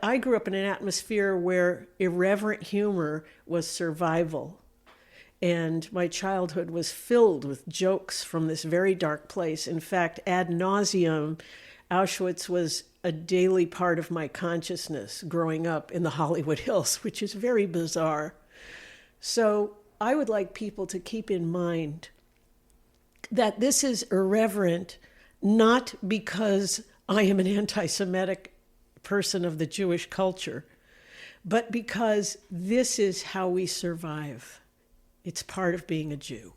I grew up in an atmosphere where irreverent humor was survival. And my childhood was filled with jokes from this very dark place. In fact, ad nauseum, Auschwitz was a daily part of my consciousness growing up in the Hollywood Hills, which is very bizarre. So I would like people to keep in mind that this is irreverent, not because I am an anti-Semitic person of the Jewish culture, but because this is how we survive. It's part of being a Jew.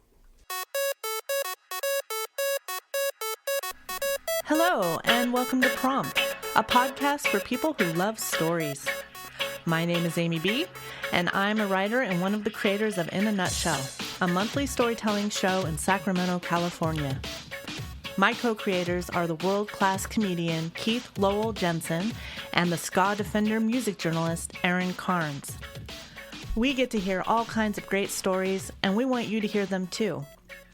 Hello, and welcome to Prompt, a podcast for people who love stories. My name is Amy B., and I'm a writer and one of the creators of In a Nutshell, a monthly storytelling show in Sacramento, California. My co-creators are the world-class comedian Keith Lowell Jensen and the ska defender music journalist Aaron Carnes. We get to hear all kinds of great stories, and we want you to hear them too.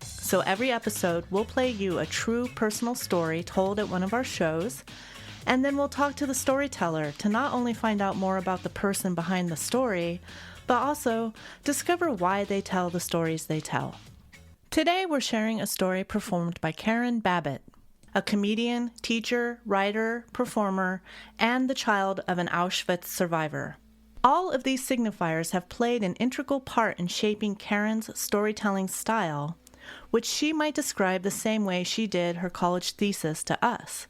So every episode, we'll play you a true personal story told at one of our shows, and then we'll talk to the storyteller to not only find out more about the person behind the story, but also discover why they tell the stories they tell. Today, we're sharing a story performed by Karin Babbitt, a comedian, teacher, writer, performer, and the child of an Auschwitz survivor. All of these signifiers have played an integral part in shaping Karin's storytelling style, which she might describe the same way she did her college thesis to us,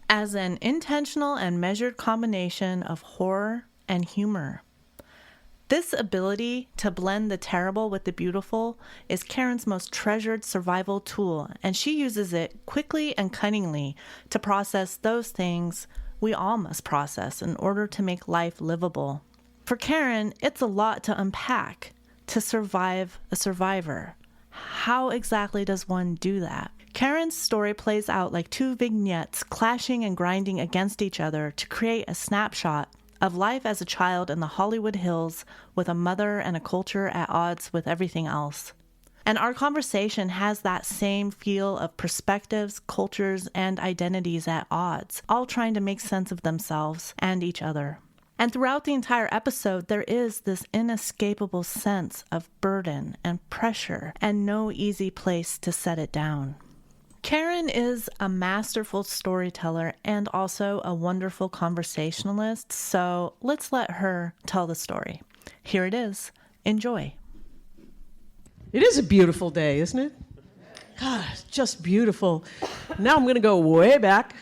as an intentional and measured combination of horror and humor. This ability to blend the terrible with the beautiful is Karin's most treasured survival tool, and she uses it quickly and cunningly to process those things we all must process in order to make life livable. For Karin, it's a lot to unpack to survive a survivor. How exactly does one do that? Karin's story plays out like two vignettes clashing and grinding against each other to create a snapshot of life as a child in the Hollywood Hills with a mother and a culture at odds with everything else. And our conversation has that same feel of perspectives, cultures, and identities at odds, all trying to make sense of themselves and each other. And throughout the entire episode, there is this inescapable sense of burden and pressure and no easy place to set it down. Karin is a masterful storyteller and also a wonderful conversationalist, so let's let her tell the story. Here it is. Enjoy. It is a beautiful day, isn't it? God, it's just beautiful. Now I'm going to go way back.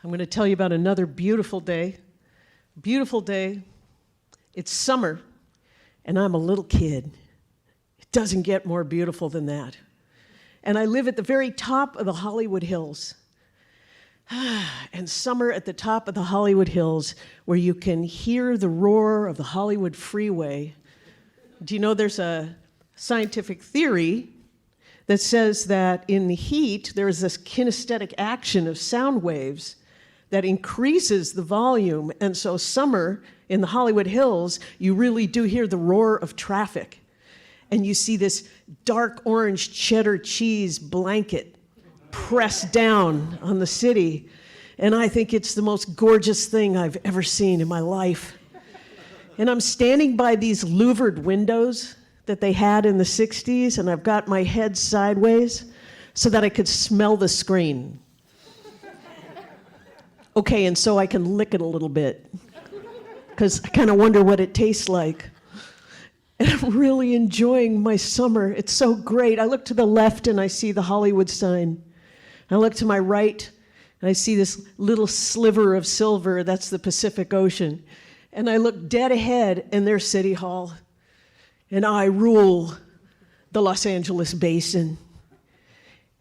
I'm going to tell you about another beautiful day. Beautiful day. It's summer, and I'm a little kid. It doesn't get more beautiful than that. And I live at the very top of the Hollywood Hills. And summer at the top of the Hollywood Hills, where you can hear the roar of the Hollywood freeway. Do you know there's a scientific theory that says that in the heat, there is this kinesthetic action of sound waves that increases the volume. And so summer in the Hollywood Hills, you really do hear the roar of traffic. And you see this dark orange cheddar cheese blanket pressed down on the city. And I think it's the most gorgeous thing I've ever seen in my life. And I'm standing by these louvered windows that they had in the 60s, and I've got my head sideways so that I could smell the screen. Okay, and so I can lick it a little bit, because I kind of wonder what it tastes like. And I'm really enjoying my summer. It's so great. I look to the left and I see the Hollywood sign. I look to my right and I see this little sliver of silver. That's the Pacific Ocean. And I look dead ahead and there's City Hall. And I rule the Los Angeles basin.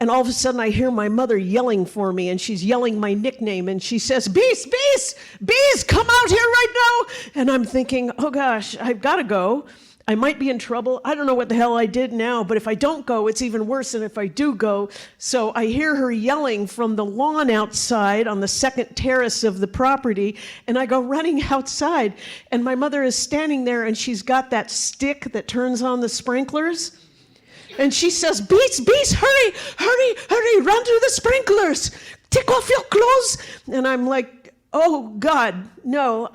And all of a sudden I hear my mother yelling for me, and she's yelling my nickname, and she says, "Beast, Beast, Beast, come out here right now." And I'm thinking, oh gosh, I've got to go. I might be in trouble. I don't know what the hell I did now, but if I don't go, it's even worse than if I do go. So I hear her yelling from the lawn outside on the second terrace of the property, and I go running outside, and my mother is standing there, and she's got that stick that turns on the sprinklers, and she says, "Beast, Beast, hurry, hurry, hurry, run to the sprinklers. Take off your clothes." And I'm like, oh God, no,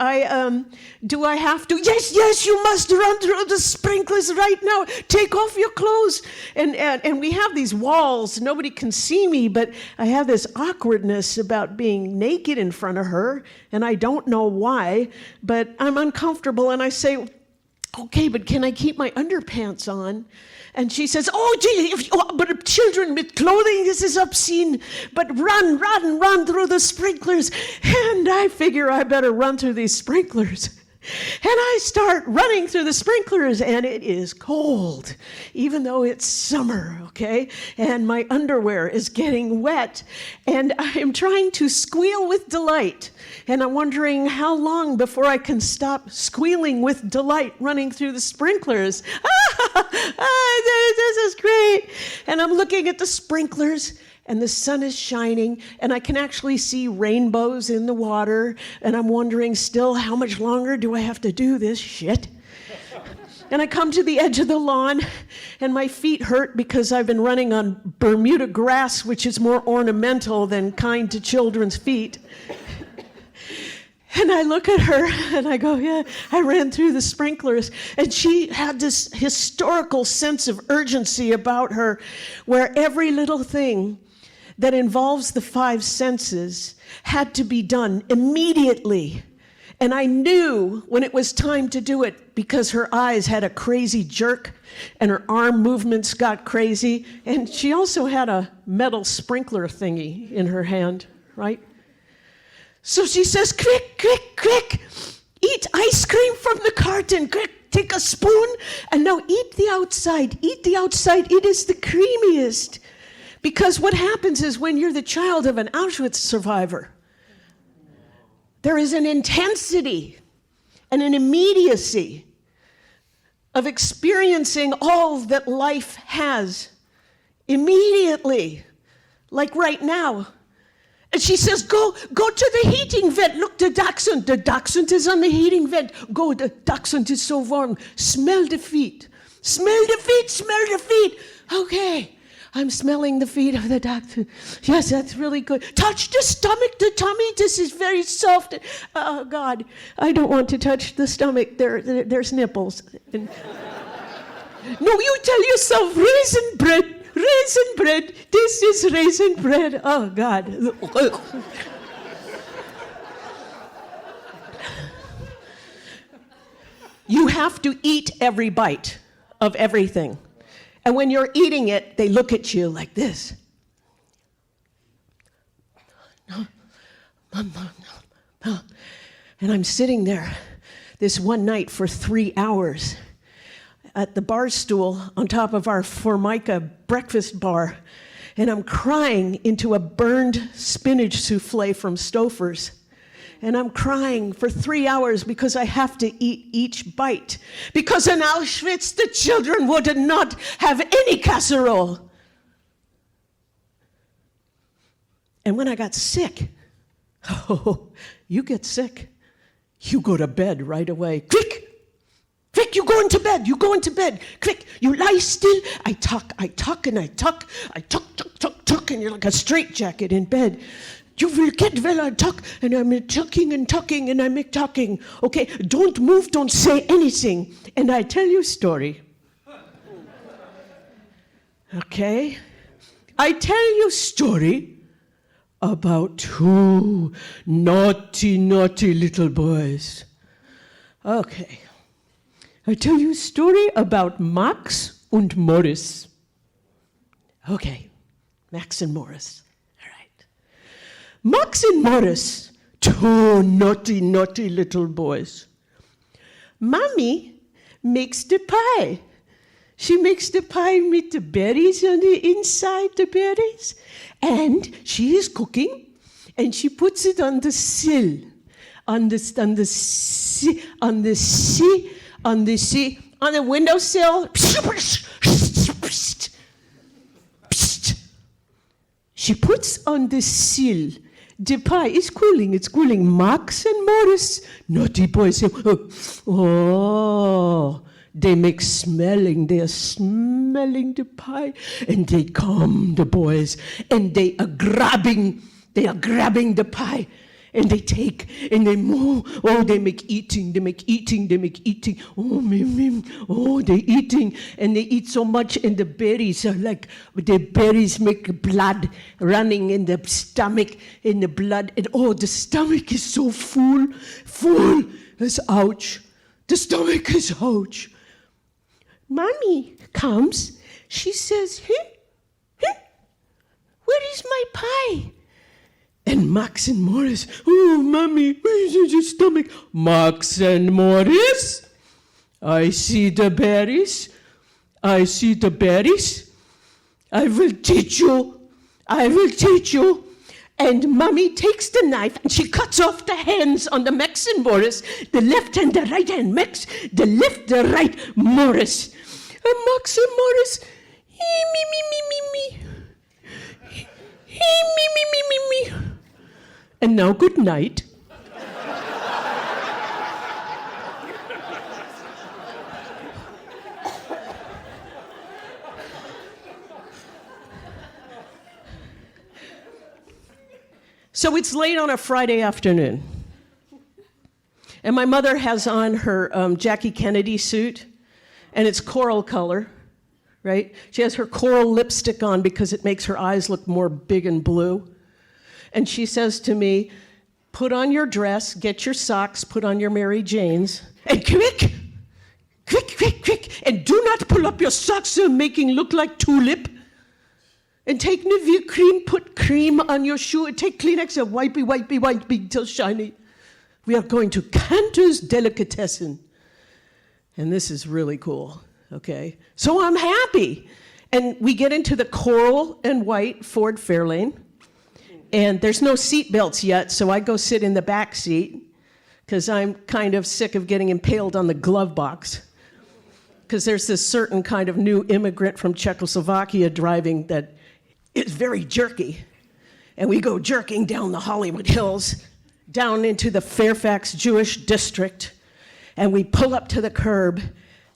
do I have to? Yes, you must run through the sprinklers right now. Take off your clothes. And we have these walls. Nobody can see me, but I have this awkwardness about being naked in front of her, and I don't know why, but I'm uncomfortable, and I say, okay, but can I keep my underpants on? And she says, oh, gee, but children with clothing, this is obscene. But run through the sprinklers. And I figure I better run through these sprinklers. And I start running through the sprinklers, and it is cold, even though it's summer, okay? And my underwear is getting wet, and I'm trying to squeal with delight. And I'm wondering how long before I can stop squealing with delight running through the sprinklers. This is great. And I'm looking at the sprinklers, and the sun is shining, and I can actually see rainbows in the water, and I'm wondering still, how much longer do I have to do this shit? And I come to the edge of the lawn, and my feet hurt because I've been running on Bermuda grass, which is more ornamental than kind to children's feet. And I look at her, and I go, yeah, I ran through the sprinklers. And she had this historical sense of urgency about her, where every little thing that involves the five senses had to be done immediately. And I knew when it was time to do it because her eyes had a crazy jerk and her arm movements got crazy. And she also had a metal sprinkler thingy in her hand, right? So she says, quick, eat ice cream from the carton, quick, take a spoon, and now eat the outside, it is the creamiest. Because what happens is when you're the child of an Auschwitz survivor, there is an intensity and an immediacy of experiencing all that life has immediately, like right now. And she says, go to the heating vent. Look, the dachshund is on the heating vent. Go, the dachshund is so warm. Smell the feet. Smell the feet. Okay, I'm smelling the feet of the dachshund. Yes, that's really good. Touch the stomach, the tummy. This is very soft. Oh, God, I don't want to touch the stomach. There's nipples. No, you tell yourself, raisin bread. Raisin bread. This is raisin bread. Oh, God. You have to eat every bite of everything. And when you're eating it, they look at you like this. And I'm sitting there this one night for 3 hours at the bar stool on top of our Formica breakfast bar, and I'm crying into a burned spinach souffle from Stouffer's. And I'm crying for 3 hours because I have to eat each bite. Because in Auschwitz, the children would not have any casserole. And when I got sick, oh, you get sick, you go to bed right away. Quick, you go into bed. Quick, you lie still. I tuck, and you're like a straitjacket in bed. You will get well, I tuck, and I'm tucking, and I'm talking. Okay, don't move, don't say anything. And I tell you a story. Okay? I tell you a story about two naughty little boys. Okay. I tell you a story about Max and Morris. Okay, Max and Morris. All right. Max and Morris, two naughty little boys. Mommy makes the pie. She makes the pie with the berries on the inside, the berries. And she is cooking, and she puts it on the sill. On the windowsill. She puts on the sill. The pie is cooling. It's cooling. Max and Morris, naughty boys, say, oh, they make smelling. They are smelling the pie, and they come, the boys, and they are grabbing the pie. And they take, and they move. Oh, they make eating. Oh, they eating. And they eat so much, and the berries are like, the berries make blood running in the stomach, in the blood. And oh, the stomach is so full. It's ouch. The stomach is ouch. Mommy comes. She says, hey, where is my pie? And Max and Morris, oh, Mommy, where's your stomach? Max and Morris, I see the berries. I will teach you. And Mommy takes the knife and she cuts off the hands on the Max and Morris, the left and the right hand, Max, the left, the right, Morris. And Max and Morris, me. Me. And now, good night. So it's late on a Friday afternoon. And my mother has on her Jackie Kennedy suit, and it's coral color, right? She has her coral lipstick on because it makes her eyes look more big and blue. And she says to me, put on your dress, get your socks, put on your Mary Janes, and quick, and do not pull up your socks making look like tulip. And take Nivea cream, put cream on your shoe, and take Kleenex and wipey till shiny. We are going to Cantor's Delicatessen. And this is really cool, okay? So I'm happy. And we get into the coral and white Ford Fairlane. And there's no seat belts yet, so I go sit in the back seat because I'm kind of sick of getting impaled on the glove box. Because there's this certain kind of new immigrant from Czechoslovakia driving that is very jerky. And we go jerking down the Hollywood Hills, down into the Fairfax Jewish district, and we pull up to the curb,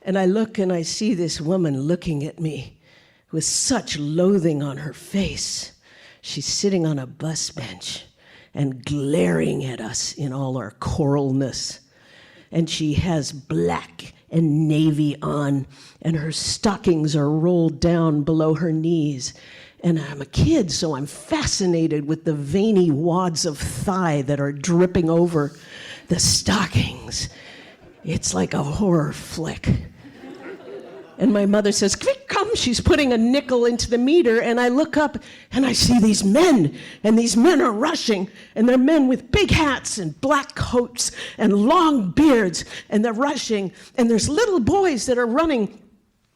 and I look and I see this woman looking at me with such loathing on her face. She's sitting on a bus bench and glaring at us in all our coralness. And she has black and navy on, and her stockings are rolled down below her knees. And I'm a kid, so I'm fascinated with the veiny wads of thigh that are dripping over the stockings. It's like a horror flick. And my mother says, quick, come. She's putting a nickel into the meter, and I look up, and I see these men, and these men are rushing, and they're men with big hats and black coats and long beards, and they're rushing, and there's little boys that are running,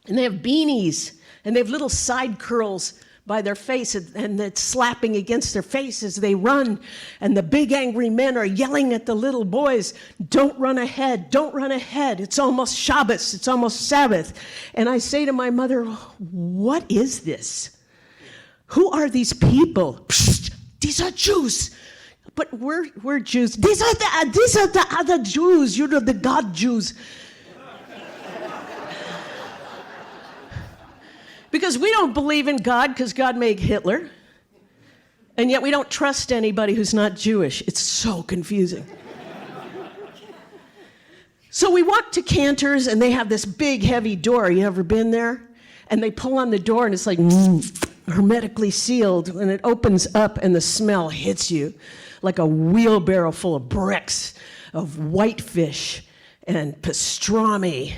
and they have beanies, and they have little side curls by their face, and it's slapping against their face as they run. And the big angry men are yelling at the little boys, don't run ahead, it's almost Shabbos, it's almost Sabbath. And I say to my mother, what is this? Who are these people? Psst, these are Jews. But we're Jews. These are the other Jews, the God Jews. Because we don't believe in God because God made Hitler. And yet we don't trust anybody who's not Jewish. It's so confusing. So we walk to Cantor's, and they have this big, heavy door. You ever been there? And they pull on the door, and it's like hermetically sealed. And it opens up, and the smell hits you like a wheelbarrow full of bricks of whitefish and pastrami.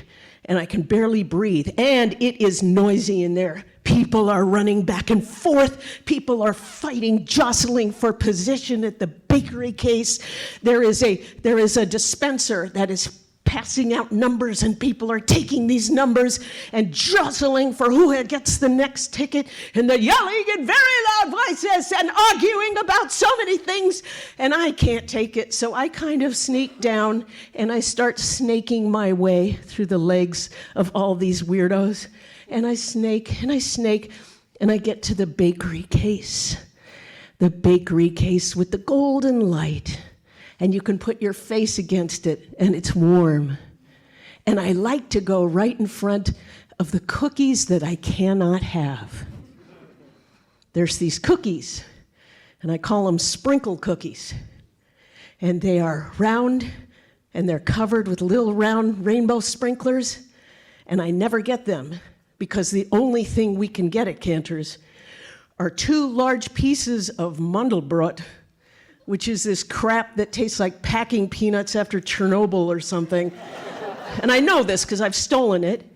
And I can barely breathe, and it is noisy in there. People are running back and forth. People are fighting, jostling for position at the bakery case. There is a dispenser that is passing out numbers, and people are taking these numbers and jostling for who gets the next ticket, and they're yelling in very loud voices and arguing about so many things, and I can't take it. So I kind of sneak down, and I start snaking my way through the legs of all these weirdos, and I snake, and I get to the bakery case with the golden light. And you can put your face against it, and it's warm. And I like to go right in front of the cookies that I cannot have. There's these cookies, and I call them sprinkle cookies. and they are round, and they're covered with little round rainbow sprinklers, and I never get them because the only thing we can get at Cantor's are 2 large pieces of Mandelbrot, which is this crap that tastes like packing peanuts after Chernobyl or something. And I know this because I've stolen it.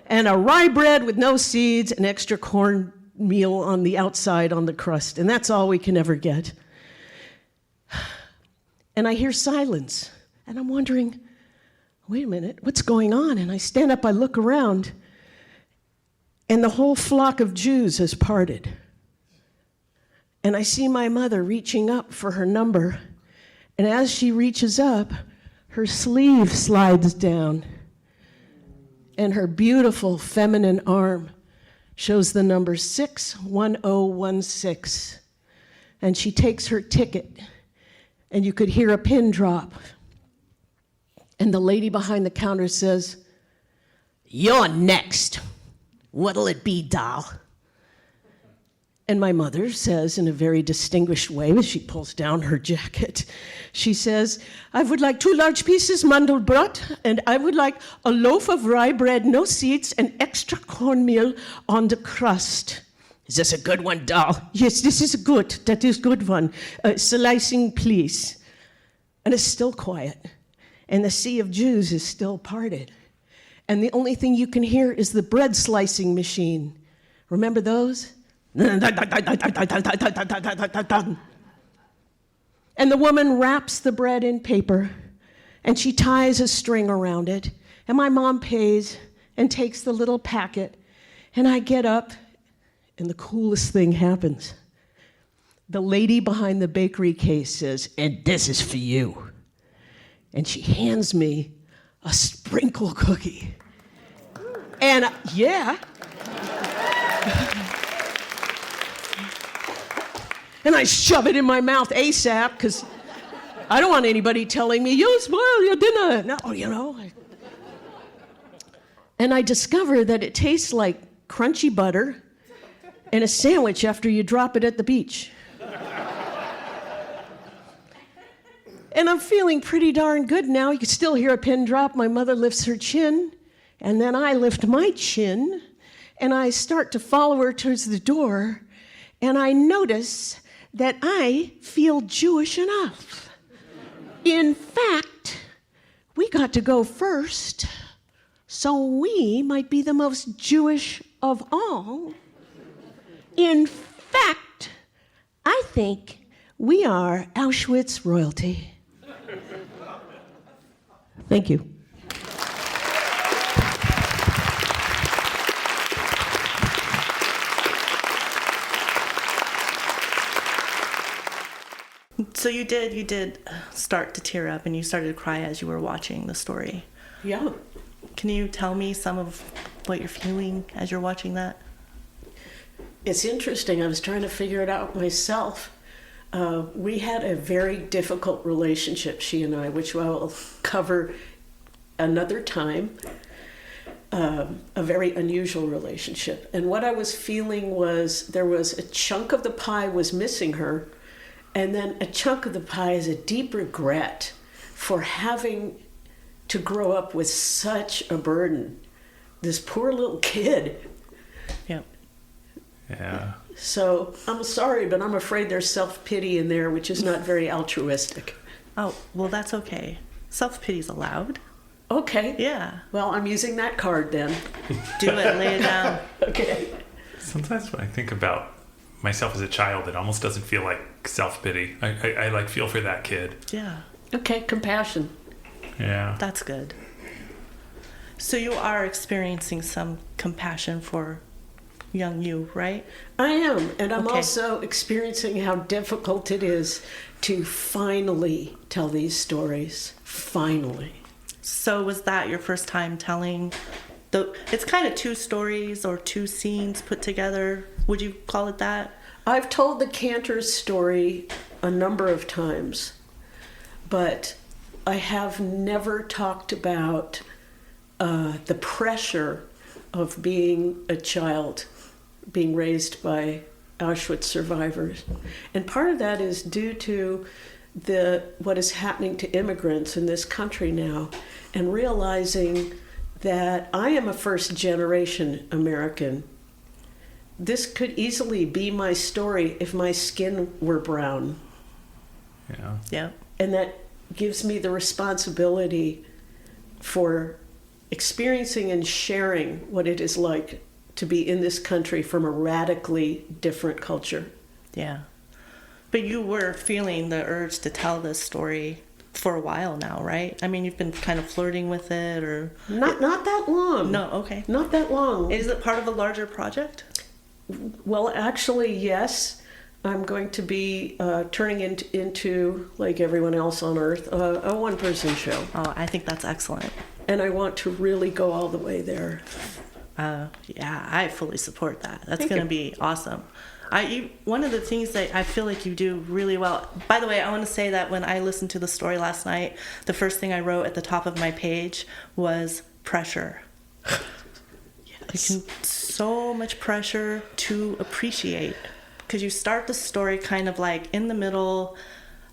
And a rye bread with no seeds and extra cornmeal on the outside on the crust. And that's all we can ever get. And I hear silence. And I'm wondering, wait a minute, what's going on? And I stand up, I look around, and the whole flock of Jews has parted. And I see my mother reaching up for her number. And as she reaches up, her sleeve slides down. And her beautiful feminine arm shows the number 61016. And she takes her ticket, and you could hear a pin drop. And the lady behind the counter says, "You're next. What'll it be, doll?" And my mother says in a very distinguished way, as she pulls down her jacket, she says, "I would like 2 large pieces Mandelbrot, and I would like a loaf of rye bread, no seeds, and extra cornmeal on the crust." "Is this a good one, doll?" "Yes, this is good. That is good one. Slicing, please." And it's still quiet. And the sea of Jews is still parted. And the only thing you can hear is the bread slicing machine. Remember those? And the woman wraps the bread in paper, and she ties a string around it, and my mom pays and takes the little packet, and I get up, and the coolest thing happens. The lady behind the bakery case says, "And this is for you." And she hands me a sprinkle cookie. And yeah. And I shove it in my mouth ASAP, because I don't want anybody telling me, "You spoiled your dinner." No, you know. And I discover that it tastes like crunchy butter and a sandwich after you drop it at the beach. And I'm feeling pretty darn good now. You can still hear a pin drop. My mother lifts her chin, and then I lift my chin, and I start to follow her towards the door, and I notice that I feel Jewish enough. In fact, we got to go first, so we might be the most Jewish of all. In fact, I think we are Auschwitz royalty. Thank you. So you did start to tear up, and you started to cry as you were watching the story. Yeah. Can you tell me some of what you're feeling as you're watching that? It's interesting. I was trying to figure it out myself. We had a very difficult relationship, she and I, which I will cover another time. A very unusual relationship. And what I was feeling was there was a chunk of the pie was missing her, and then a chunk of the pie is a deep regret for having to grow up with such a burden. This poor little kid. Yeah. Yeah. So I'm sorry, but I'm afraid there's self-pity in there, which is not very altruistic. Oh, well, that's okay. Self-pity's allowed. Okay. Yeah. Well, I'm using that card then. Do it. Lay it down. Okay. Sometimes when I think about myself as a child, it almost doesn't feel like self-pity. I like feel for that kid. Yeah. Okay, compassion. Yeah. That's good. So you are experiencing some compassion for young you, right? I am, and I'm Okay. also experiencing how difficult it is to finally tell these stories. Finally. So was that your first time telling it's kind of 2 stories or 2 scenes put together? Would you call it that? I've told the Cantor's story a number of times, but I have never talked about the pressure of being a child, being raised by Auschwitz survivors. And part of that is due to what is happening to immigrants in this country now, and realizing that I am a first generation American. This could easily be my story if my skin were brown. Yeah. Yeah. And that gives me the responsibility for experiencing and sharing what it is like to be in this country from a radically different culture. Yeah. But you were feeling the urge to tell this story for a while now, right? I mean, you've been kind of flirting with it, or... Not that long. No, okay. Not that long. Is it part of a larger project? Well, actually, yes. I'm going to be turning into, like everyone else on Earth, a one-person show. Oh, I think that's excellent. And I want to really go all the way there. Yeah, I fully support that. That's Thank going to you. be awesome. One of the things that I feel like you do really well. By the way, I want to say that when I listened to the story last night, the first thing I wrote at the top of my page was pressure. Yes. So much pressure to appreciate, because you start the story kind of like in the middle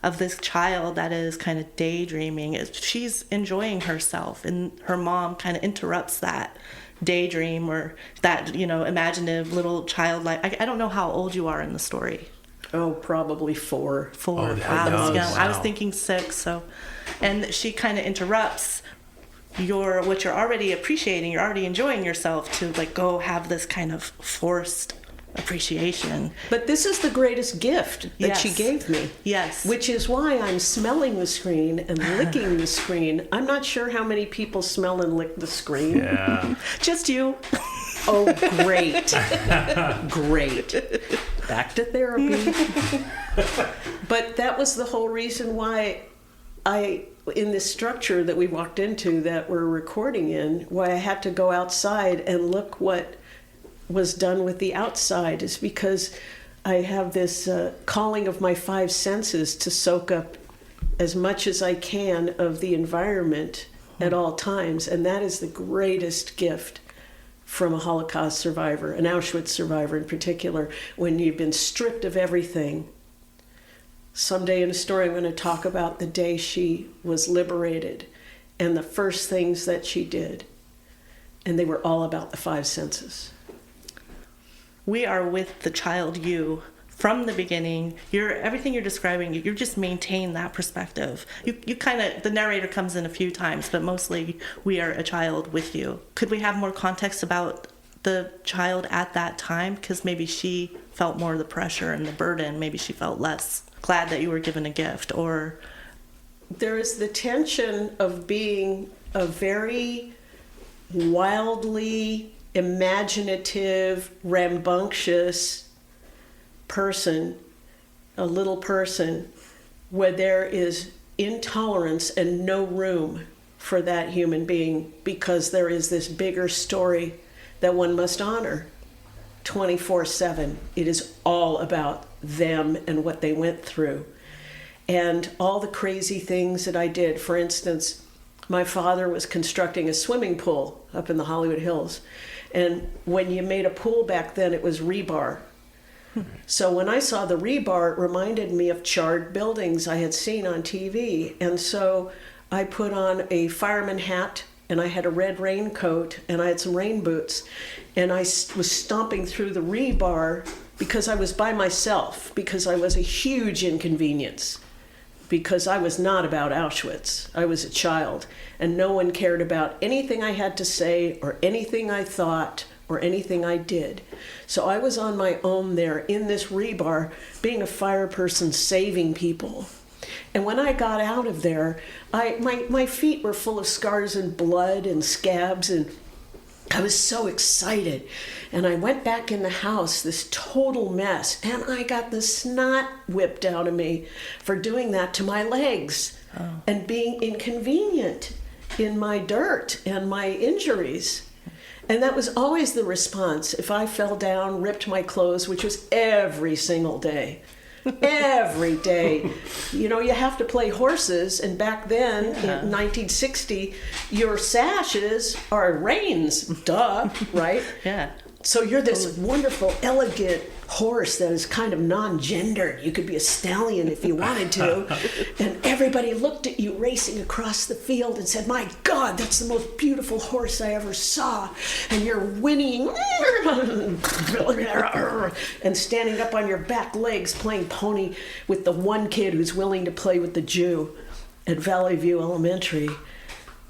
of this child that is kind of daydreaming. She's enjoying herself, and her mom kind of interrupts that daydream, or that, imaginative little child. Like, I don't know how old you are in the story. Oh, probably 4. 4. Oh, Wow, that's young. I was wow. thinking 6. So, and she kind of interrupts what you're already appreciating. You're already enjoying yourself to like go have this kind of forced appreciation. But this is the greatest gift that Yes. she gave me. Yes. Which is why I'm smelling the screen and licking the screen. I'm not sure how many people smell and lick the screen. Yeah. Just you. Oh, great. Great. Back to therapy. But that was the whole reason why in this structure that we walked into that we're recording in, why I had to go outside and look what was done with the outside, is because I have this calling of my 5 senses to soak up as much as I can of the environment at all times. And that is the greatest gift from a Holocaust survivor, an Auschwitz survivor in particular, when you've been stripped of everything. Someday in a story I'm going to talk about the day she was liberated and the first things that she did. And they were all about the 5 senses. We are with the child you from the beginning. Everything you're describing, you just maintain that perspective. You kind of, the narrator comes in a few times, but mostly we are a child with you. Could we have more context about the child at that time? Because maybe she felt more of the pressure and the burden. Maybe she felt less glad that you were given a gift. Or there is the tension of being a very wildly imaginative, rambunctious person, a little person, where there is intolerance and no room for that human being, because there is this bigger story that one must honor 24/7. It is all about them and what they went through and all the crazy things that I did. For instance, my father was constructing a swimming pool up in the Hollywood Hills. And when you made a pool back then, it was rebar. So when I saw the rebar, it reminded me of charred buildings I had seen on TV. And so I put on a fireman hat, and I had a red raincoat, and I had some rain boots. And I was stomping through the rebar because I was by myself, because I was a huge inconvenience. Because I was not about Auschwitz. I was a child, and no one cared about anything I had to say or anything I thought or anything I did. So I was on my own there in this rebar, being a fire person, saving people. And when I got out of there, my feet were full of scars and blood and scabs, and I was so excited. And I went back in the house, this total mess, and I got the snot whipped out of me for doing that to my legs and being inconvenient in my dirt and my injuries. And that was always the response. If I fell down, ripped my clothes, which was every single day. Every day. You have to play horses, and back then, in 1960, your sashes are reins, duh, right? yeah. So you're this wonderful, elegant horse that is kind of non-gendered. You could be a stallion if you wanted to. And everybody looked at you racing across the field and said, my God, that's the most beautiful horse I ever saw. And you're whinnying and standing up on your back legs playing pony with the one kid who's willing to play with the Jew at Valley View Elementary.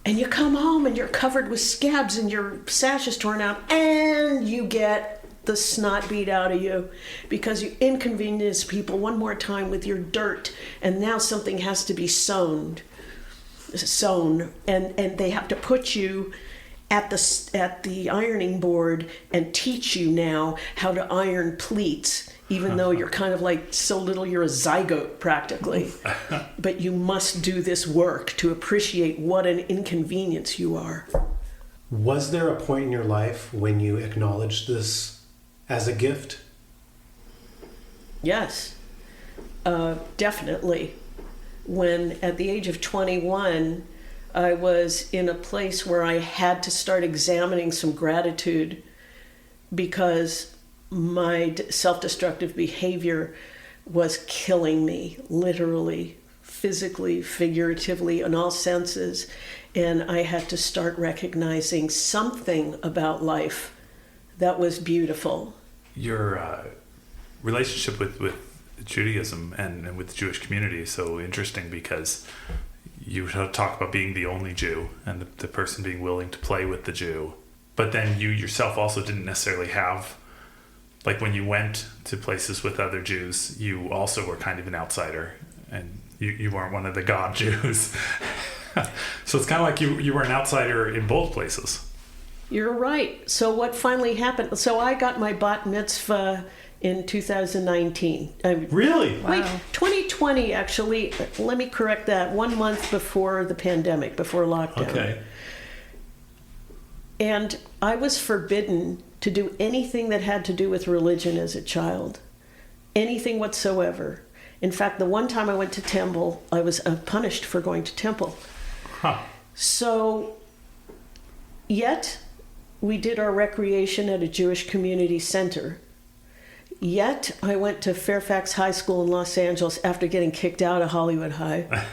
And you come home and you're covered with scabs and your sash is torn out and you get the snot beat out of you because you inconvenience people one more time with your dirt, and now something has to be sewn, and they have to put you at the ironing board and teach you now how to iron pleats, even though you're kind of like so little you're a zygote practically. But you must do this work to appreciate what an inconvenience you are. Was there a point in your life when you acknowledged this as a gift? Yes, definitely. When at the age of 21, I was in a place where I had to start examining some gratitude because my self-destructive behavior was killing me, literally, physically, figuratively, in all senses. And I had to start recognizing something about life that was beautiful. Your relationship with Judaism and with the Jewish community is so interesting because you talk about being the only Jew and the person being willing to play with the Jew. But then you yourself also didn't necessarily have, like when you went to places with other Jews, you also were kind of an outsider and you weren't one of the God Jews. So it's kind of like you were an outsider in both places. You're right. So what finally happened? So I got my bat mitzvah in 2019. Really? Wait, Wow. 2020 actually. Let me correct that. 1 month before the pandemic, before lockdown. Okay. And I was forbidden to do anything that had to do with religion as a child. Anything whatsoever. In fact, the one time I went to temple, I was punished for going to temple. Huh. So, yet, we did our recreation at a Jewish community center. Yet, I went to Fairfax High School in Los Angeles after getting kicked out of Hollywood High.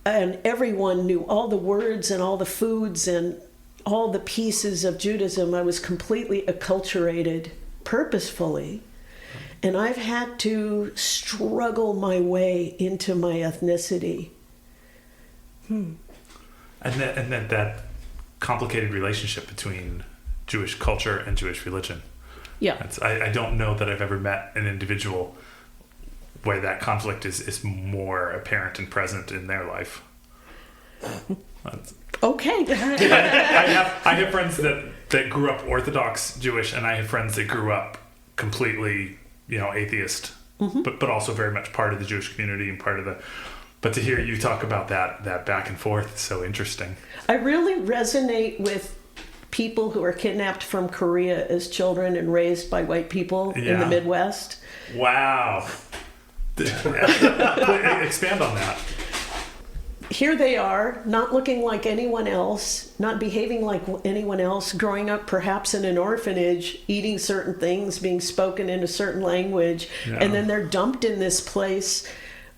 And everyone knew all the words and all the foods and all the pieces of Judaism. I was completely acculturated purposefully. And I've had to struggle my way into my ethnicity. And that complicated relationship between Jewish culture and Jewish religion. Yeah. I don't know that I've ever met an individual where that conflict is more apparent and present in their life. Okay. I have friends that grew up Orthodox Jewish, and I have friends that grew up completely, atheist, but also very much part of the Jewish community and part of the. But to hear you talk about that back and forth is so interesting. I really resonate with people who are kidnapped from Korea as children and raised by white people in the Midwest. Wow. Expand on that. Here they are, not looking like anyone else, not behaving like anyone else, growing up perhaps in an orphanage, eating certain things, being spoken in a certain language, and then they're dumped in this place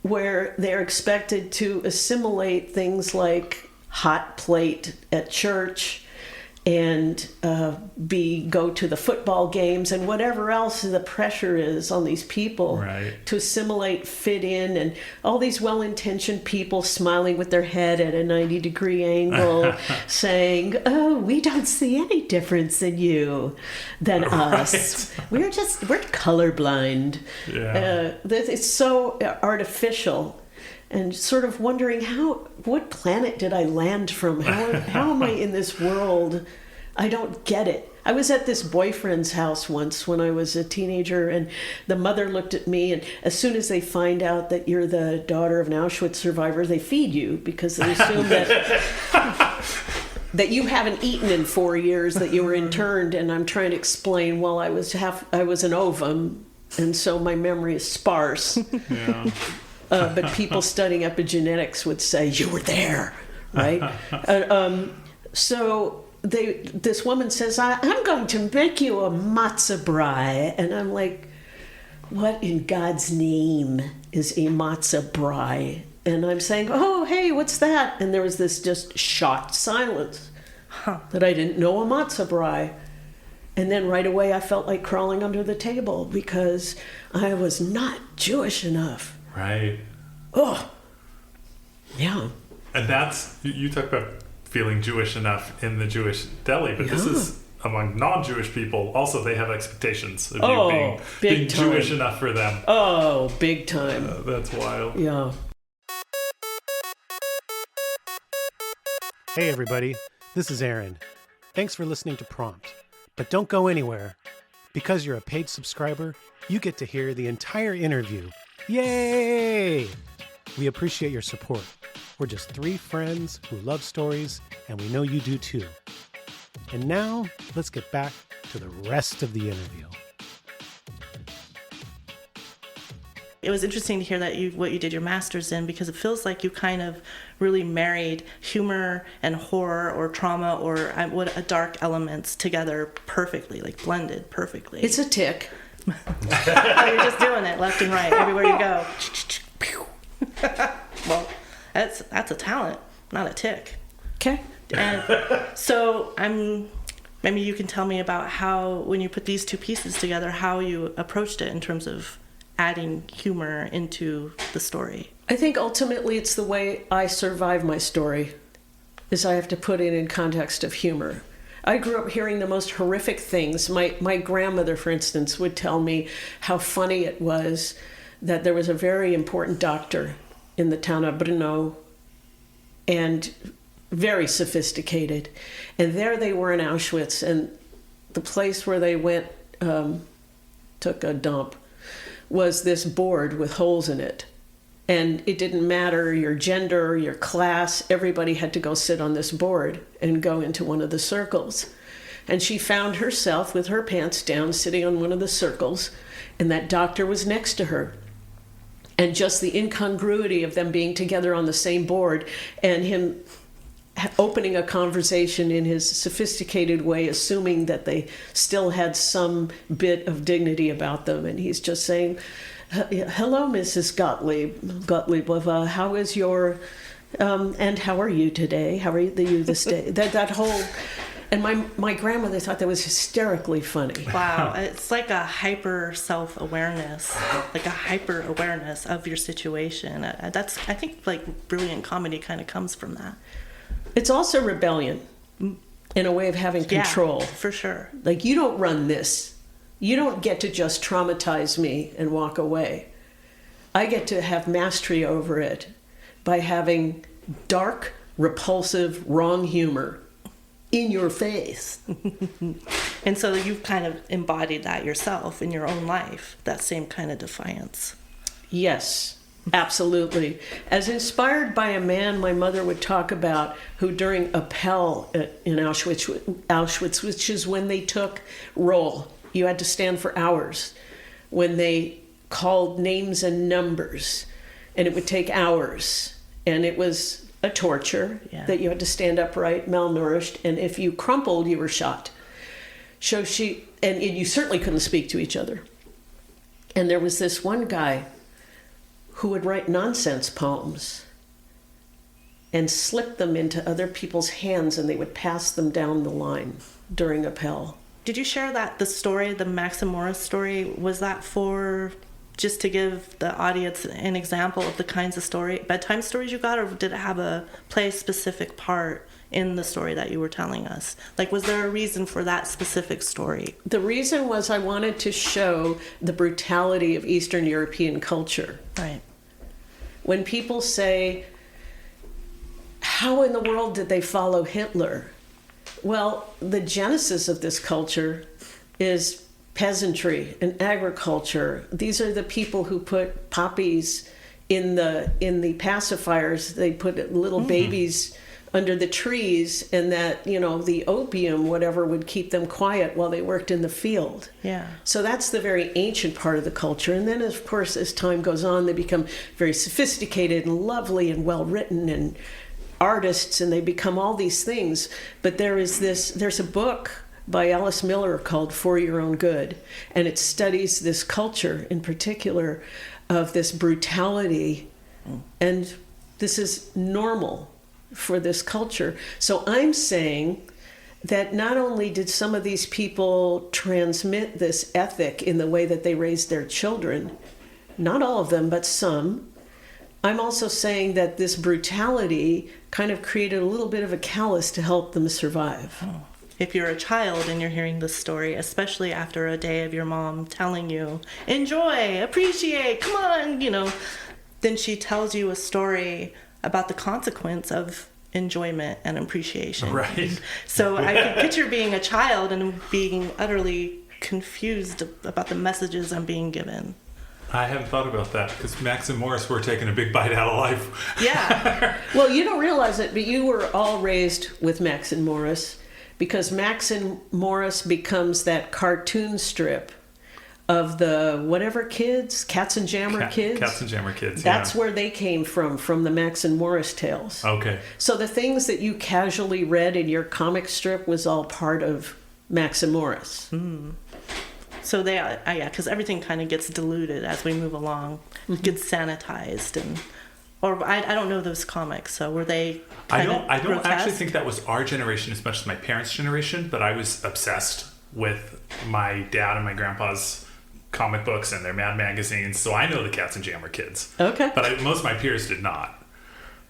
where they're expected to assimilate things like hot plate at church and go to the football games and whatever else the pressure is on these people to assimilate, fit in, and all these well-intentioned people smiling with their head at a 90-degree angle saying, oh, we don't see any difference in you than us. We're colorblind. It's so artificial. And sort of wondering what planet did I land from? How am I in this world? I don't get it. I was at this boyfriend's house once when I was a teenager, and the mother looked at me, and as soon as they find out that you're the daughter of an Auschwitz survivor, they feed you because they assume that you haven't eaten in 4 years, that you were interned. And I'm trying to explain, well, I was an ovum, and so my memory is sparse. Yeah. But people studying epigenetics would say, you were there, right? So this woman says, I'm going to make you a matzo brie. And I'm like, what in God's name is a matzo brie? And I'm saying, oh, hey, what's that? And there was this just shocked silence that I didn't know a matzo brie. And then right away I felt like crawling under the table because I was not Jewish enough. Right. Oh, yeah. And that's, you talk about feeling Jewish enough in the Jewish deli, but this is among non-Jewish people. Also, they have expectations of you being Jewish enough for them. Oh, big time. That's wild. Yeah. Hey everybody, this is Aaron. Thanks for listening to Prompt. But don't go anywhere. Because you're a paid subscriber, you get to hear the entire interview. Yay! We appreciate your support. We're just three friends who love stories, and we know you do too. And now, let's get back to the rest of the interview. It was interesting to hear that what you did your master's in, because it feels like you kind of really married humor and horror or trauma or dark elements together perfectly, like blended perfectly. It's a tick. You're just doing it left and right everywhere you go. Well, that's a talent, not a tick. Okay. And so maybe you can tell me about how, when you put these two pieces together, how you approached it in terms of adding humor into the story. I think ultimately it's the way I survive my story, is I have to put it in context of humor. I grew up hearing the most horrific things. My grandmother, for instance, would tell me how funny it was that there was a very important doctor in the town of Brno, and very sophisticated. And there they were in Auschwitz, and the place where they went, took a dump, was this board with holes in it. And it didn't matter your gender, your class, everybody had to go sit on this board and go into one of the circles. And she found herself with her pants down, sitting on one of the circles, and that doctor was next to her. And just the incongruity of them being together on the same board and him opening a conversation in his sophisticated way, assuming that they still had some bit of dignity about them. And he's just saying, hello, Mrs. Gottlieb, how is your, and how are you today? How are you this day? That whole, and my grandmother thought that was hysterically funny. Wow, it's like a hyper self-awareness, like a hyper awareness of your situation. I think like brilliant comedy kind of comes from that. It's also rebellion in a way of having control. Yeah, for sure. Like, you don't run this. You don't get to just traumatize me and walk away. I get to have mastery over it by having dark, repulsive, wrong humor in your face. And so you've kind of embodied that yourself in your own life, that same kind of defiance. Yes. Absolutely. As inspired by a man my mother would talk about, who during Appell in Auschwitz, which is when they took roll, you had to stand for hours, when they called names and numbers, and it would take hours, and it was a torture that you had to stand upright, malnourished, and if you crumpled, you were shot. So and you certainly couldn't speak to each other. And there was this one guy who would write nonsense poems and slip them into other people's hands, and they would pass them down the line during Appell. Did you share the story, the Maxim Morris story, was that for just to give the audience an example of the kinds of bedtime stories you got, or did it play a specific part in the story that you were telling us? Like, was there a reason for that specific story? The reason was I wanted to show the brutality of Eastern European culture. Right. When people say, how in the world did they follow Hitler? Well, the genesis of this culture is peasantry and agriculture. These are the people who put poppies in the pacifiers. They put little babies under the trees, and that, the opium, whatever, would keep them quiet while they worked in the field. Yeah. So that's the very ancient part of the culture. And then, of course, as time goes on, they become very sophisticated and lovely and well-written and artists and they become all these things. But there's a book by Alice Miller called For Your Own Good, and it studies this culture in particular of this brutality, and this is normal for this culture. So I'm saying that not only did some of these people transmit this ethic in the way that they raised their children, not all of them, but some, I'm also saying that this brutality kind of created a little bit of a callus to help them survive. If you're a child and you're hearing this story, especially after a day of your mom telling you, enjoy, appreciate, come on, then she tells you a story about the consequence of enjoyment and appreciation. Right. So I could picture being a child and being utterly confused about the messages I'm being given. I hadn't thought about that because Max and Morris were taking a big bite out of life. Yeah. Well, you don't realize it, but you were all raised with Max and Morris, because Max and Morris becomes that cartoon strip of the whatever kids, Cats and Jammer kids. Cats and Jammer kids. That's where they came from the Max and Morris tales. Okay. So the things that you casually read in your comic strip was all part of Max and Morris. So because everything kind of gets diluted as we move along, gets sanitized, or I don't know those comics. So were they? I don't grotesque? actually think that was our generation as much as my parents' generation, but I was obsessed with my dad and my grandpa's comic books and their Mad magazines, so I know the Cats and Jammer kids. Okay. But most of my peers did not.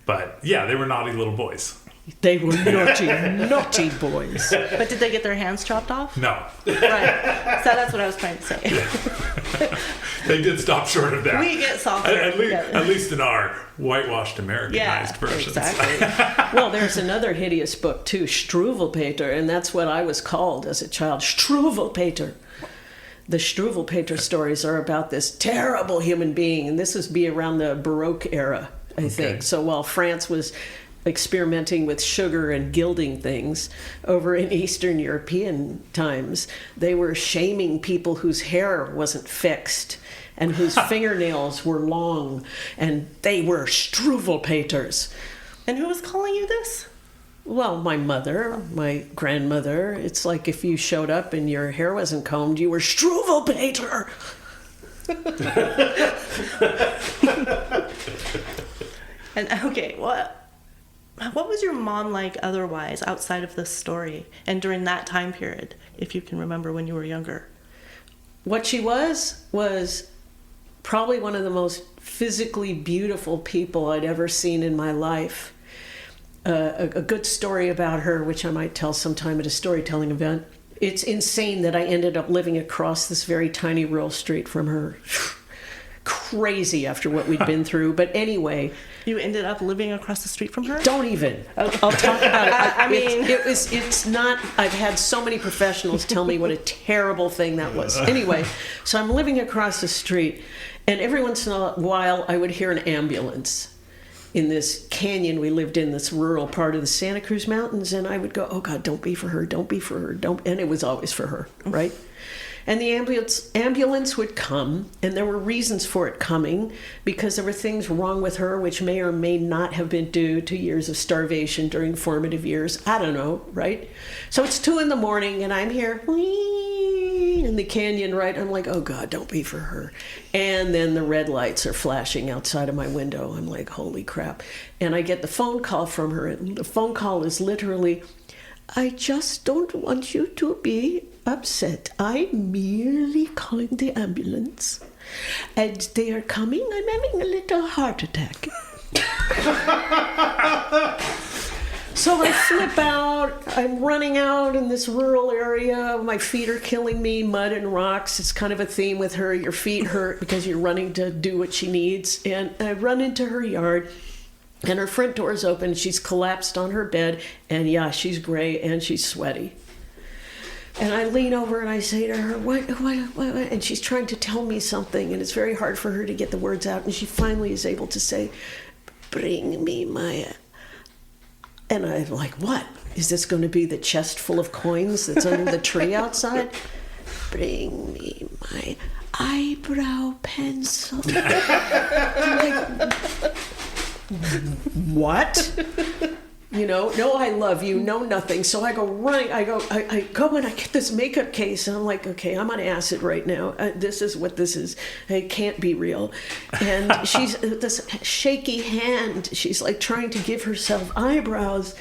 But yeah, they were naughty little boys. They were naughty boys. But did they get their hands chopped off? No. Right. So that's what I was trying to say. They did stop short of that. We get softer. At least in our whitewashed Americanized versions. Exactly. Well, there's another hideous book too, Struwwelpeter, and that's what I was called as a child, Struwwelpeter. The Struwwelpeter stories are about this terrible human being, and this would be around the Baroque era, I think. So while France was experimenting with sugar and gilding things over in Eastern European times, they were shaming people whose hair wasn't fixed and whose fingernails were long, and they were Struwwelpeters. And who was calling you this? Well, my mother, my grandmother. It's like if you showed up and your hair wasn't combed, you were Struwwelpeter. And okay, what was your mom like otherwise outside of this story and during that time period, if you can remember when you were younger? What she was probably one of the most physically beautiful people I'd ever seen in my life. A good story about her, which I might tell sometime at a storytelling event. It's insane that I ended up living across this very tiny rural street from her. Crazy after what we'd been through. But anyway. You ended up living across the street from her? Don't even. I'll talk about it. I mean. It's not, I've had so many professionals tell me what a terrible thing that was. Anyway, so I'm living across the street, and every once in a while I would hear an ambulance in this canyon we lived in, this rural part of the Santa Cruz Mountains, and I would go, oh God, don't be for her, don't be for her, don't, and it was always for her, right? And the ambulance would come, and there were reasons for it coming, because there were things wrong with her which may or may not have been due to years of starvation during formative years. I don't know, right? So it's 2 a.m, and I'm here in the canyon, right? I'm like, oh God, don't be for her. And then the red lights are flashing outside of my window. I'm like, holy crap. And I get the phone call from her, and the phone call is literally, I just don't want you to be upset. I'm merely calling the ambulance, and they are coming. I'm having a little heart attack. So I flip out. I'm running out in this rural area. My feet are killing me, mud and rocks. It's kind of a theme with her. Your feet hurt because you're running to do what she needs. And I run into her yard, and her front door is open. She's collapsed on her bed, and yeah, she's gray and she's sweaty. And I lean over and I say to her, what? And she's trying to tell me something, and it's very hard for her to get the words out. And she finally is able to say, bring me my... And I'm like, what? Is this going to be the chest full of coins that's under the tree outside? Bring me my eyebrow pencil. I'm like, what? no, I love you, no, nothing. So I go running, I go and I get this makeup case, and I'm like, okay, I'm on acid right now. This is what this is. It can't be real. And she's this shaky hand. She's like trying to give herself eyebrows.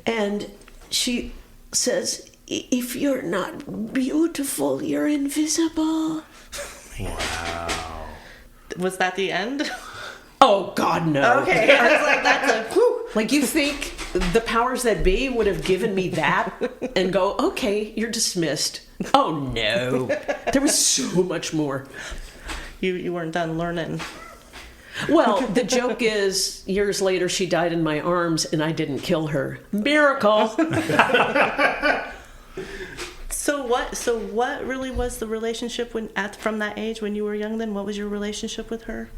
And she says, if you're not beautiful, you're invisible. Wow. Was that the end? Oh, God, no. Okay, I was like, that's a whew. Like, you think the powers that be would have given me that and go, okay, you're dismissed. Oh, no. There was so much more. You weren't done learning. Well, the joke is, years later, she died in my arms and I didn't kill her. Miracle. So what really was the relationship from that age when you were young then? What was your relationship with her?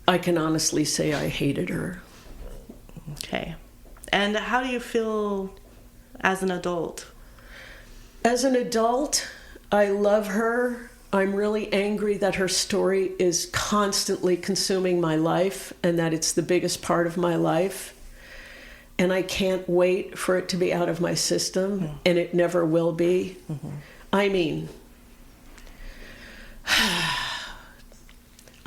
I can honestly say I hated her. Okay. And how do you feel as an adult? As an adult, I love her. I'm really angry that her story is constantly consuming my life and that it's the biggest part of my life. And I can't wait for it to be out of my system, and it never will be. Mm-hmm. I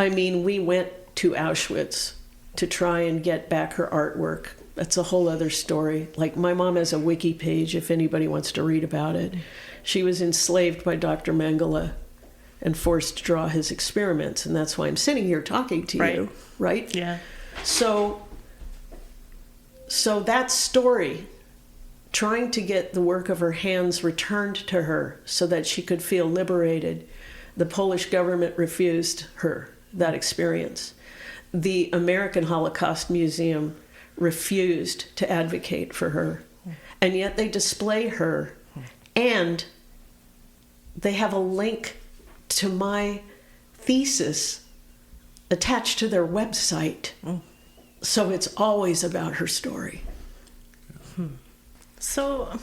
mean, we went to Auschwitz to try and get back her artwork. That's a whole other story. Like, my mom has a wiki page if anybody wants to read about it. She was enslaved by Dr. Mengele and forced to draw his experiments, and that's why I'm sitting here talking to you, right? Yeah. So that story, trying to get the work of her hands returned to her so that she could feel liberated, the Polish government refused her that experience. The American Holocaust Museum refused to advocate for her. And yet they display her, and they have a link to my thesis attached to their website. So it's always about her story. So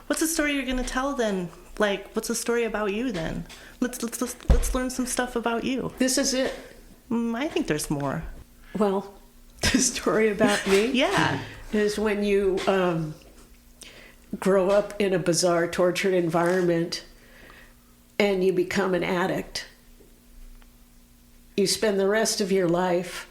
what's the story you're going to tell then? Like, what's the story about you then? Let's learn some stuff about you. This is it. I think there's more. Well, the story about me Yeah. is when you grow up in a bizarre, tortured environment and you become an addict. You spend the rest of your life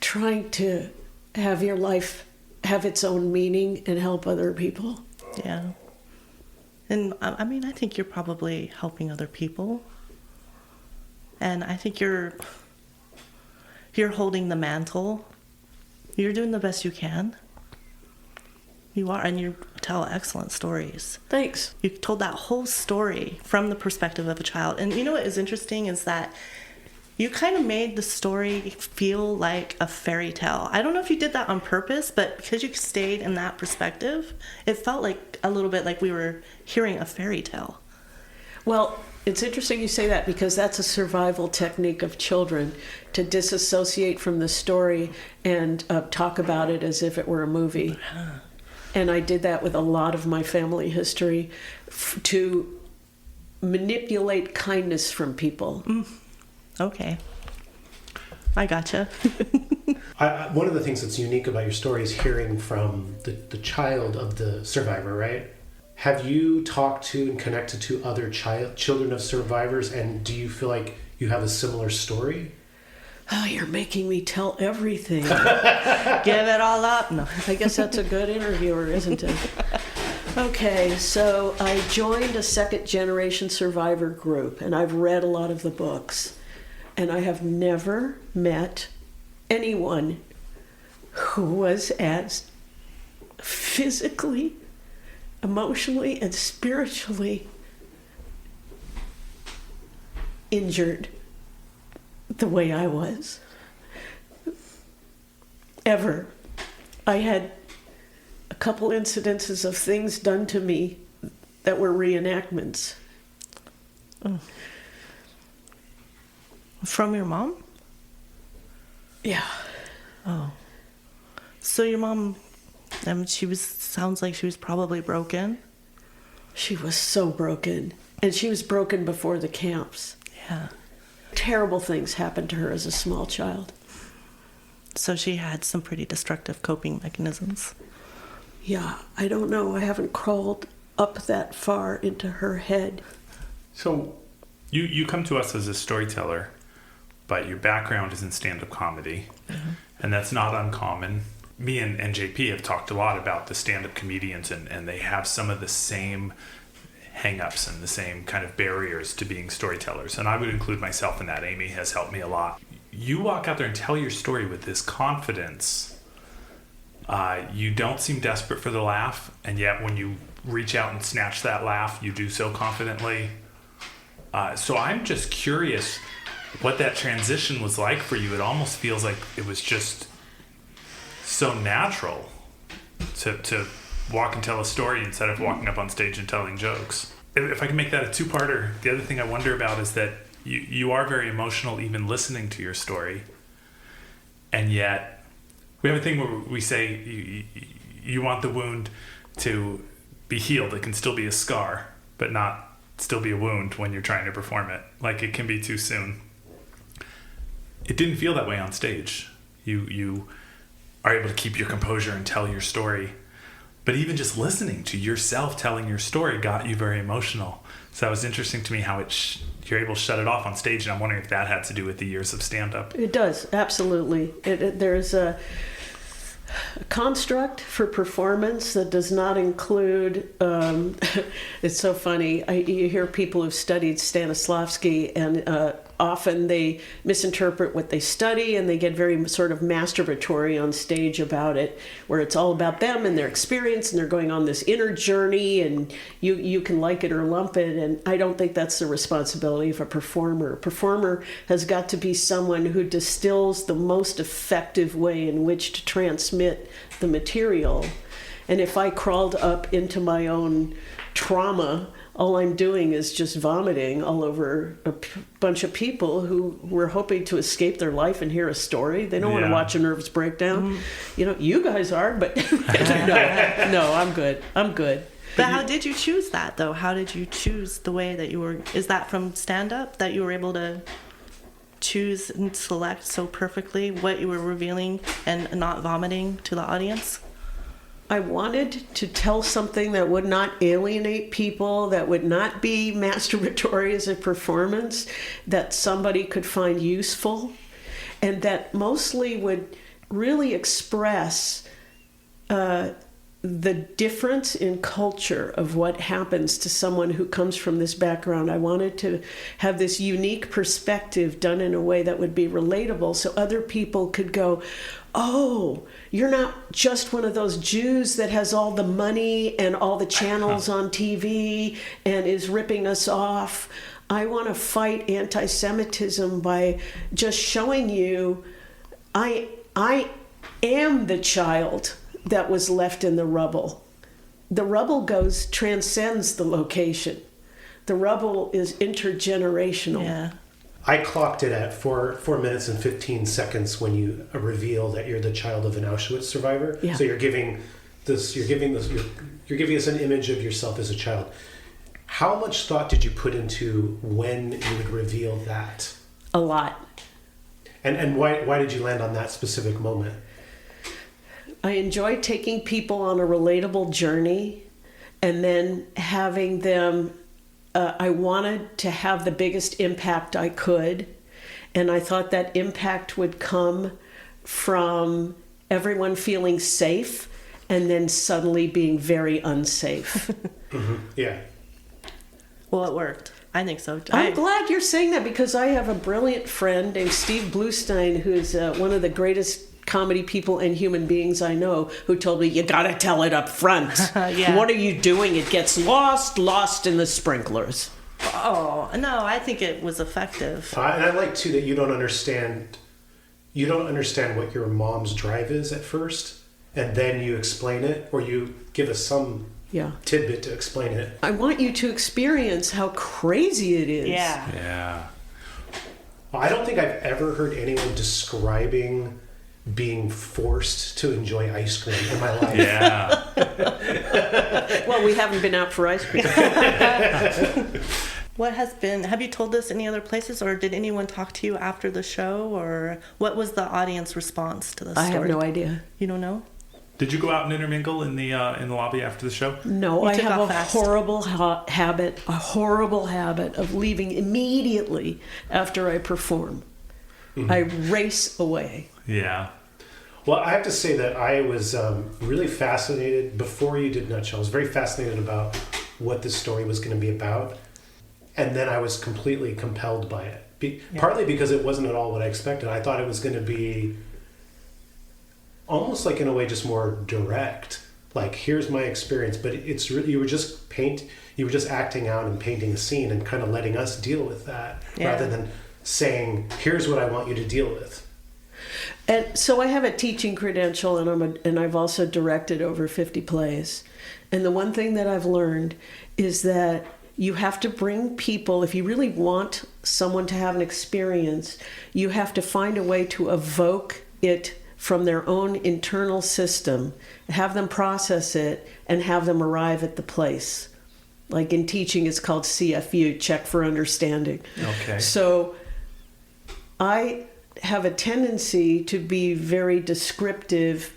trying to have your life have its own meaning and help other people. Yeah. And I mean, I think you're probably helping other people. And I think you're holding the mantle. You're doing the best you can. You are, and you tell excellent stories. Thanks. You told that whole story from the perspective of a child. And you know what is interesting is that you kind of made the story feel like a fairy tale. I don't know if you did that on purpose, but because you stayed in that perspective, it felt like a little bit like we were hearing a fairy tale. Well, it's interesting you say that because that's a survival technique of children, to disassociate from the story and talk about it as if it were a movie. And I did that with a lot of my family history to manipulate kindness from people. Okay. I gotcha. One of the things that's unique about your story is hearing from the child of the survivor, right? Have you talked to and connected to other children of survivors, and do you feel like you have a similar story? Oh, you're making me tell everything. Give it all up. No. I guess that's a good interviewer, isn't it? Okay, so I joined a second-generation survivor group, and I've read a lot of the books. And I have never met anyone who was as physically, emotionally, and spiritually injured the way I was. Ever. I had a couple incidences of things done to me that were reenactments. From your mom? Yeah. Oh. So your mom, sounds like she was probably broken. She was so broken. And she was broken before the camps. Yeah. Terrible things happened to her as a small child. So she had some pretty destructive coping mechanisms. Yeah, I don't know. I haven't crawled up that far into her head. So you come to us as a storyteller, but your background is in stand-up comedy, and that's not uncommon. Me and JP have talked a lot about the stand-up comedians, and they have some of the same hang-ups and the same kind of barriers to being storytellers. And I would include myself in that. Amy has helped me a lot. You walk out there and tell your story with this confidence. You don't seem desperate for the laugh, and yet when you reach out and snatch that laugh, you do so confidently. So I'm just curious what that transition was like for you. It almost feels like it was just so natural to walk and tell a story instead of walking up on stage and telling jokes. If I can make that a two-parter, the other thing I wonder about is that you are very emotional even listening to your story. And yet we have a thing where we say you want the wound to be healed. It can still be a scar, but not still be a wound when you're trying to perform it. Like, it can be too soon. It didn't feel that way on stage. You are able to keep your composure and tell your story. But even just listening to yourself telling your story got you very emotional. So that was interesting to me how you're able to shut it off on stage, and I'm wondering if that had to do with the years of stand-up. It does, absolutely. There's a construct for performance that does not include, it's so funny, you hear people who've studied Stanislavski, and often they misinterpret what they study, and they get very sort of masturbatory on stage about it, where it's all about them and their experience, and they're going on this inner journey, and you can like it or lump it. And I don't think that's the responsibility of a performer. A performer has got to be someone who distills the most effective way in which to transmit the material. And if I crawled up into my own trauma, all I'm doing is just vomiting all over a bunch of people who were hoping to escape their life and hear a story. They don't want to watch a nervous breakdown. You guys are, but no, I'm good. But how did you choose that, though? How did you choose the way that you were? Is that from stand-up that you were able to choose and select so perfectly what you were revealing and not vomiting to the audience? I wanted to tell something that would not alienate people, that would not be masturbatory as a performance, that somebody could find useful, and that mostly would really express the difference in culture of what happens to someone who comes from this background. I wanted to have this unique perspective done in a way that would be relatable, so other people could go, oh, you're not just one of those Jews that has all the money and all the channels on TV and is ripping us off. I want to fight anti-Semitism by just showing you I am the child that was left in the rubble. The rubble transcends the location. The rubble is intergenerational. Yeah. I clocked it at 4 minutes and 15 seconds when you reveal that you're the child of an Auschwitz survivor. Yeah. So you're giving us an image of yourself as a child. How much thought did you put into when you would reveal that? A lot. And why did you land on that specific moment? I enjoy taking people on a relatable journey and then having them, I wanted to have the biggest impact I could. And I thought that impact would come from everyone feeling safe and then suddenly being very unsafe. Mm-hmm. Yeah. Well, it worked. I think so. I'm glad you're saying that, because I have a brilliant friend named Steve Bluestein, who's one of the greatest comedy people and human beings I know, who told me, you gotta tell it up front. Yeah. What are you doing? It gets lost in the sprinklers. Oh, no, I think it was effective. And I like, too, that you don't understand what your mom's drive is at first, and then you explain it, or you give us some tidbit to explain it. I want you to experience how crazy it is. Yeah. Well, I don't think I've ever heard anyone describing being forced to enjoy ice cream in my life. Yeah. Well, we haven't been out for ice cream. Have you told this any other places, or did anyone talk to you after the show, or what was the audience response to the story? I have no idea. You don't know? Did you go out and intermingle in the lobby after the show? No, You I took have off a fast. horrible habit of leaving immediately after I perform. I race away. Yeah. Well, I have to say that I was really fascinated before you did Nutshell. I was very fascinated about what this story was going to be about. And then I was completely compelled by it. Partly because it wasn't at all what I expected. I thought it was going to be almost like, in a way, just more direct. Like, here's my experience. But it's really, you were just acting out and painting a scene and kind of letting us deal with that rather than saying, here's what I want you to deal with. And so I have a teaching credential, and I've also directed over 50 plays. And the one thing that I've learned is that you have to bring people, if you really want someone to have an experience, you have to find a way to evoke it from their own internal system, have them process it, and have them arrive at the place. Like in teaching, it's called CFU, check for understanding. Okay. So I have a tendency to be very descriptive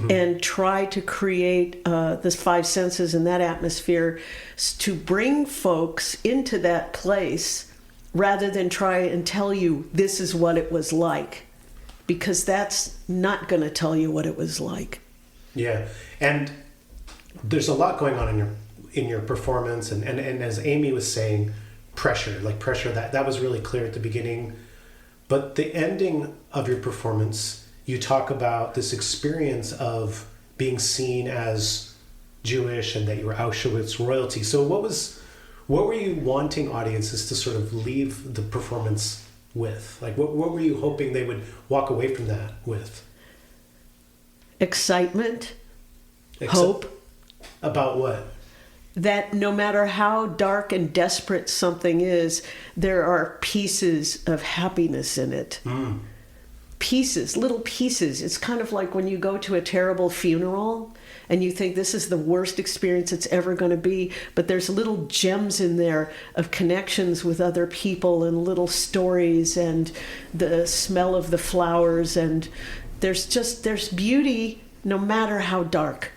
and try to create the five senses in that atmosphere to bring folks into that place rather than try and tell you this is what it was like, because that's not going to tell you what it was like. Yeah, and there's a lot going on in your performance, and as Amy was saying, pressure that was really clear at the beginning. But the ending of your performance, you talk about this experience of being seen as Jewish and that you were Auschwitz royalty. So what were you wanting audiences to sort of leave the performance with? Like, what were you hoping they would walk away from that with? Excitement, hope. About what? That no matter how dark and desperate something is, there are pieces of happiness in it. Pieces, little pieces. It's kind of like when you go to a terrible funeral and you think this is the worst experience it's ever going to be, but there's little gems in there of connections with other people and little stories and the smell of the flowers, and there's beauty no matter how dark.